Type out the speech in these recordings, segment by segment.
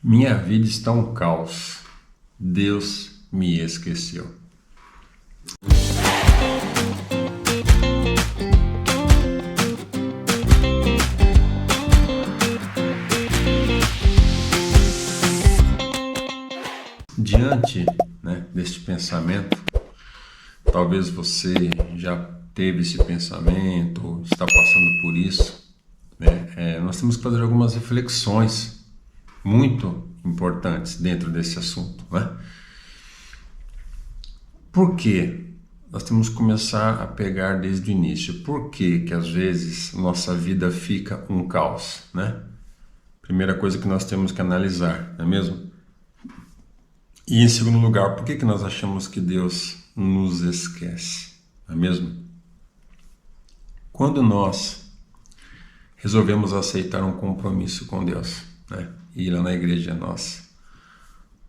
Minha vida está um caos. Deus me esqueceu. Diante, deste pensamento, talvez você já teve esse pensamento, ou está passando por isso, nós temos que fazer algumas reflexões muito importantes dentro desse assunto, Por quê? Nós temos que começar a pegar desde o início. Por que às vezes nossa vida fica um caos, Primeira coisa que nós temos que analisar, não é mesmo? E em segundo lugar, por que nós achamos que Deus nos esquece, não é mesmo? Quando nós resolvemos aceitar um compromisso com Deus, e lá na igreja nós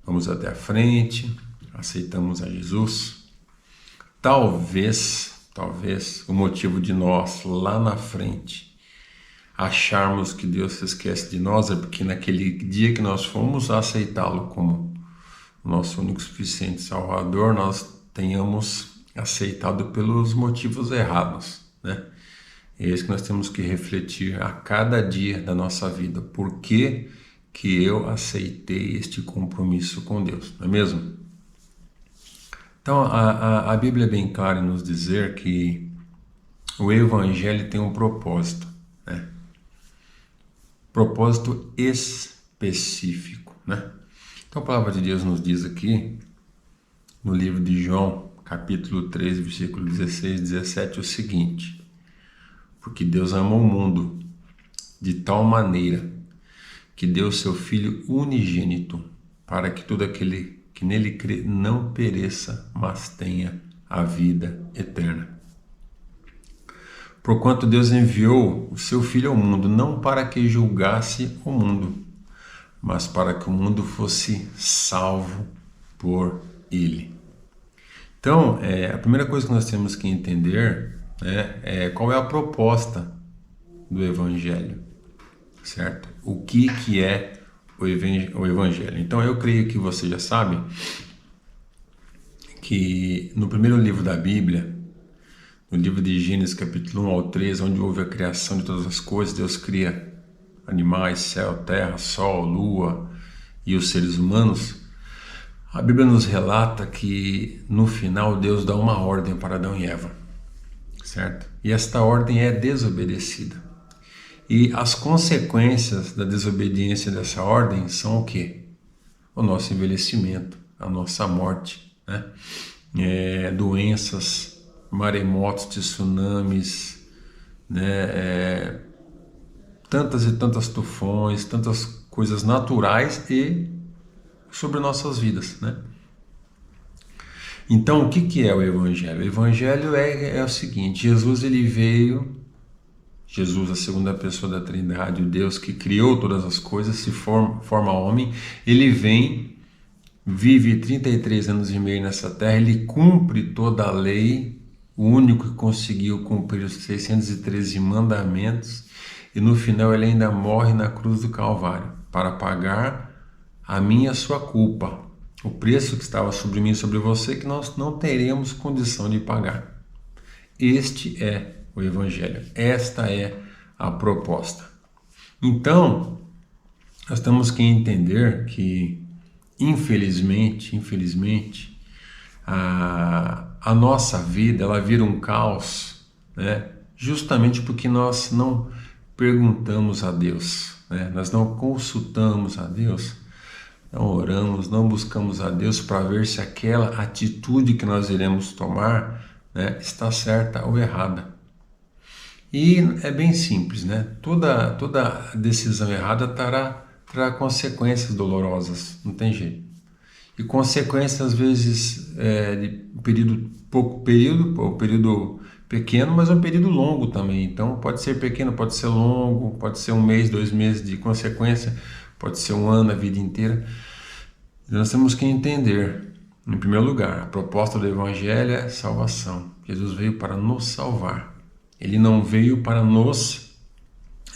vamos até a frente, aceitamos a Jesus, talvez o motivo de nós lá na frente acharmos que Deus se esquece de nós é porque naquele dia que nós fomos aceitá-lo como nosso único suficiente Salvador, nós tenhamos aceitado pelos motivos errados, É isso que nós temos que refletir a cada dia da nossa vida. Por que eu aceitei este compromisso com Deus, não é mesmo? Então, a Bíblia é bem clara em nos dizer que o Evangelho tem um propósito, Propósito específico, Então, a palavra de Deus nos diz aqui, no livro de João, capítulo 3, versículo 16 e 17, o seguinte: porque Deus amou o mundo de tal maneira que deu seu Filho unigênito, para que todo aquele que nele crê não pereça, mas tenha a vida eterna. Porquanto Deus enviou o seu Filho ao mundo, não para que julgasse o mundo, mas para que o mundo fosse salvo por ele. Então, a primeira coisa que nós temos que entender é qual é a proposta do Evangelho, certo? O que é o Evangelho? Então, eu creio que você já sabe que no primeiro livro da Bíblia, no livro de Gênesis, capítulo 1 ao 3, onde houve a criação de todas as coisas, Deus cria animais, céu, terra, sol, lua e os seres humanos. A Bíblia nos relata que no final Deus dá uma ordem para Adão e Eva, certo? E esta ordem é desobedecida. E as consequências da desobediência dessa ordem são o quê? O nosso envelhecimento, a nossa morte, doenças, maremotos, tsunamis, tantas e tantas tufões, tantas coisas naturais e sobre nossas vidas, Então, o que é o Evangelho? O Evangelho é o seguinte: Jesus, a segunda pessoa da Trindade, o Deus que criou todas as coisas, se forma homem, ele vem, vive 33 anos e meio nessa terra, ele cumpre toda a lei, o único que conseguiu cumprir os 613 mandamentos, e no final ele ainda morre na cruz do Calvário, para pagar a minha e a sua culpa, o preço que estava sobre mim e sobre você, que nós não teremos condição de pagar. Este é o Evangelho, esta é a proposta. Então, nós temos que entender que, infelizmente, a nossa vida ela vira um caos, justamente porque nós não perguntamos a Deus, nós não consultamos a Deus, não oramos, não buscamos a Deus para ver se aquela atitude que nós iremos tomar está certa ou errada. E é bem simples, Toda decisão errada trará consequências dolorosas, não tem jeito. E consequências, às vezes, de pouco período, ou período pequeno, mas um período longo também. Então, pode ser pequeno, pode ser longo, pode ser 1 mês, 2 meses de consequência, pode ser 1 ano, a vida inteira. Nós temos que entender, em primeiro lugar, a proposta do Evangelho é salvação. Jesus veio para nos salvar. Ele não veio para nos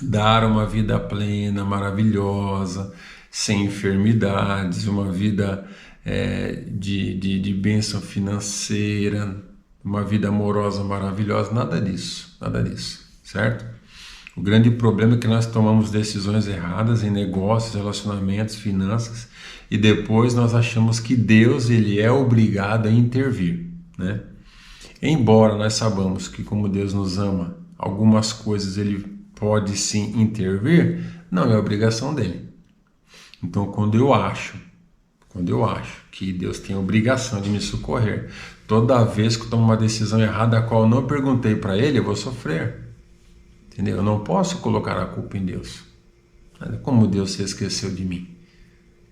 dar uma vida plena, maravilhosa. sem enfermidades, uma vida de bênção financeira, uma vida amorosa maravilhosa, nada disso, certo? O grande problema é que nós tomamos decisões erradas em negócios, relacionamentos, finanças, e depois nós achamos que Deus ele é obrigado a intervir, né? Embora nós saibamos que como Deus nos ama, algumas coisas ele pode sim intervir, não é obrigação dele. Então quando eu acho que Deus tem a obrigação de me socorrer, toda vez que eu tomo uma decisão errada a qual eu não perguntei para ele, eu vou sofrer. Entendeu? Eu não posso colocar a culpa em Deus. Como Deus se esqueceu de mim?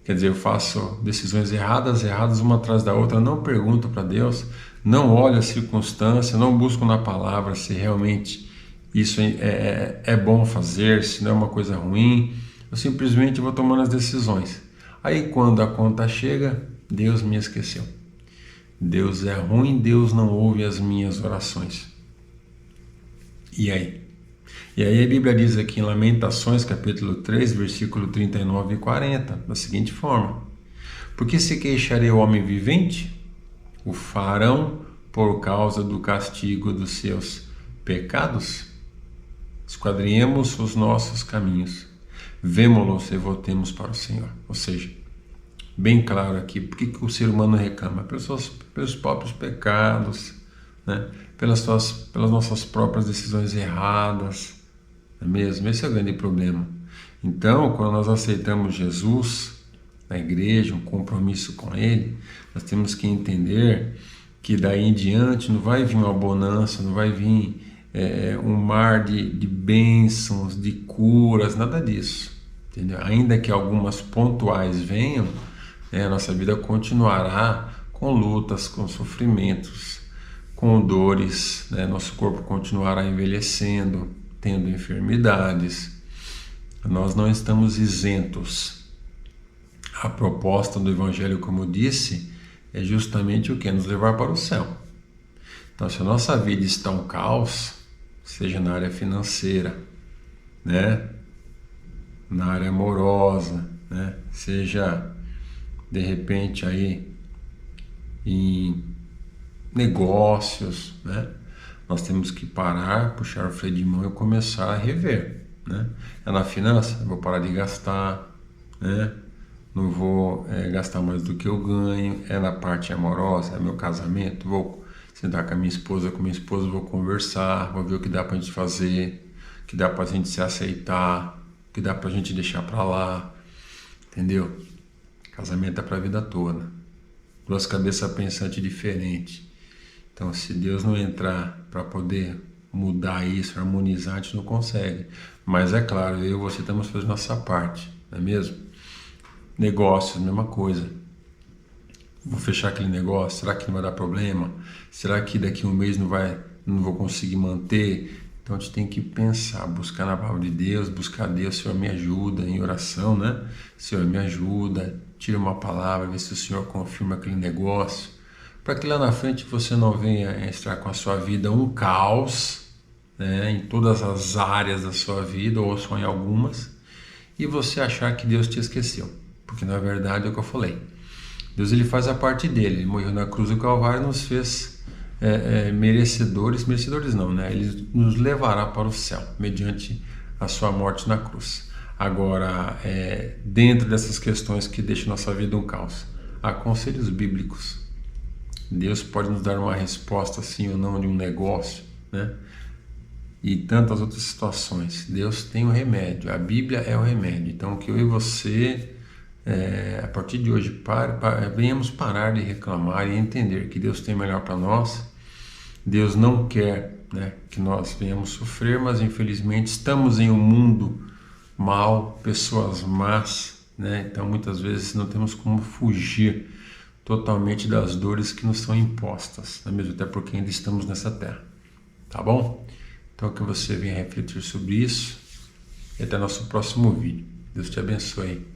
Quer dizer, eu faço decisões erradas uma atrás da outra, não pergunto para Deus, não olho a circunstância, não busco na palavra se realmente isso é bom fazer, se não é uma coisa ruim. Eu simplesmente vou tomando as decisões. Aí quando a conta chega, Deus me esqueceu. Deus é ruim, Deus não ouve as minhas orações. E aí? E aí a Bíblia diz aqui em Lamentações, capítulo 3, versículo 39 e 40, da seguinte forma: porque se queixarei o homem vivente, o farão por causa do castigo dos seus pecados? Esquadrinhemos os nossos caminhos, vemo-los e voltemos para o Senhor. Ou seja, bem claro aqui, por que o ser humano reclama? Pelos próprios pecados, né? Pelas nossas próprias decisões erradas, não é mesmo? Esse é o grande problema. Então, quando nós aceitamos Jesus na igreja, um compromisso com Ele, nós temos que entender que daí em diante não vai vir uma bonança, não vai vir um mar de bênçãos, de curas, nada disso, entendeu? Ainda que algumas pontuais venham, a nossa vida continuará com lutas, com sofrimentos, com dores, né? Nosso corpo continuará envelhecendo, tendo enfermidades. Nós não estamos isentos. A proposta do Evangelho, como eu disse, é justamente o que? Nos levar para o céu. Então, se a nossa vida está um caos, seja na área financeira, né? Na área amorosa, né? Seja de repente aí em negócios, né? Nós temos que parar, puxar o freio de mão e começar a rever, né? É na finança, eu vou parar de gastar, né? Não vou gastar mais do que eu ganho. É na parte amorosa, é meu casamento, vou sentar com a minha esposa, vou conversar, vou ver o que dá pra gente fazer, o que dá pra gente se aceitar, o que dá pra gente deixar pra lá, entendeu? Casamento é pra vida toda. Duas cabeças pensantes diferentes. Então, se Deus não entrar para poder mudar isso, harmonizar, a gente não consegue. Mas é claro, eu e você estamos fazendo nossa parte, não é mesmo? Negócios, mesma coisa. Vou fechar aquele negócio, será que não vai dar problema? Será que daqui a um mês não vou conseguir manter? Então a gente tem que pensar, buscar na palavra de Deus, buscar Deus, Senhor me ajuda em oração, né? Senhor me ajuda, tira uma palavra, vê se o Senhor confirma aquele negócio, para que lá na frente você não venha estar com a sua vida um caos, né? Em todas as áreas da sua vida, ou só em algumas, e você achar que Deus te esqueceu, porque na verdade é o que eu falei. Deus ele faz a parte dele, ele morreu na cruz do Calvário e nos fez merecedores não, né? Ele nos levará para o céu, mediante a sua morte na cruz. Agora, dentro dessas questões que deixam nossa vida um caos, há conselhos bíblicos. Deus pode nos dar uma resposta sim ou não de um negócio, né? E tantas outras situações. Deus tem o remédio, a Bíblia é o remédio. Então, que eu e você... a partir de hoje venhamos parar de reclamar e entender que Deus tem o melhor para nós. Deus não quer, né, que nós venhamos sofrer, mas infelizmente estamos em um mundo mal, pessoas más, né? Então muitas vezes não temos como fugir totalmente das dores que nos são impostas, não é mesmo? Até porque ainda estamos nessa terra, tá bom? Então que você venha refletir sobre isso e até nosso próximo vídeo. Deus te abençoe.